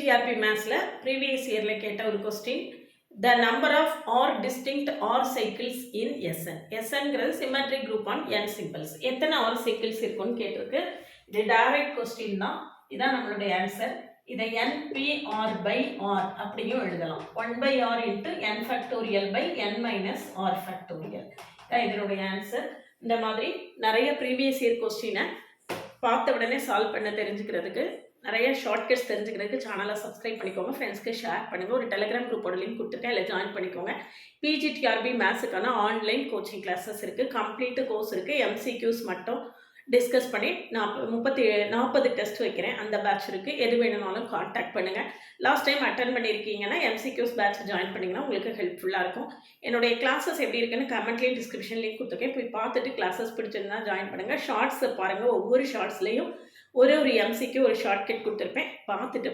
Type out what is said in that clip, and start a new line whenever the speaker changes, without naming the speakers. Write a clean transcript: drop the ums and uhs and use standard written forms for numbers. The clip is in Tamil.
PGTRP Mathsல previous yearல கேட்ட ஒரு question. The number of or distinct or cycles in SN. SNங்கிறது symmetric group on n symbols. எத்தனை or cycles இருக்குன்னு கேட்டிருக்கு. இது direct question தான். இதான் நம்மளுடைய ஆன்சர். இதை NPR by R அப்படியும் எழுதலாம். 1 by R into n factorial by n minus R factorial. இதனுடைய ஆன்சர். இந்த மாதிரி நிறைய previous year question பார்த்த உடனே சால்வ் பண்ண தெரிஞ்சுக்கிறதுக்கு நிறைய ஷார்ட்கட்ஸ் தெரிஞ்சுக்கிறதுக்கு சேனலை சப்ஸ்கிரைப் பண்ணிக்கோங்க, ஃப்ரெண்ட்ஸ்க்கு ஷேர் பண்ணுங்கள். ஒரு டெலிகிராம் குரூப்போட லிங்க் கொடுத்துருக்கேன், அதில் ஜாயின் பண்ணிக்கோங்க. PGTRB மேத்ஸுக்கான ஆன்லைன் கோச்சிங் கிளாஸஸ் இருக்குது, கம்ப்ளீட்டு கோர்ஸ் இருக்குது. MCQs மட்டும் டிஸ்கஸ் பண்ணி 40 டெஸ்ட் வைக்கிறேன், அந்த பேட்ச் இருக்குது. எது வேணும்னாலும் காண்டாக்ட் பண்ணுங்கள். லாஸ்ட் டைம் அட்டன் பண்ணியிருக்கீங்கன்னா MCQs பேட்ச் ஜாயின் பண்ணிங்கன்னா உங்களுக்கு ஹெல்ப்ஃபுல்லாக இருக்கும். என்னுடைய கிளாஸஸ் எப்படி இருக்குன்னு கமெண்ட்லேயும் டிஸ்கிரிப்ஷன் லிங்க் கொடுத்துருக்கேன், போய் பார்த்துட்டு கிளாஸஸ் பிடிச்சிருந்தா ஜாயின் பண்ணுங்கள். ஷார்ட்ஸ் பாருங்கள், ஒவ்வொரு ஷார்ட்ஸ்லேயும் ஒரு MCQ ஒரு ஷார்ட்கட் கொடுத்துருப்பேன், பார்த்துட்டு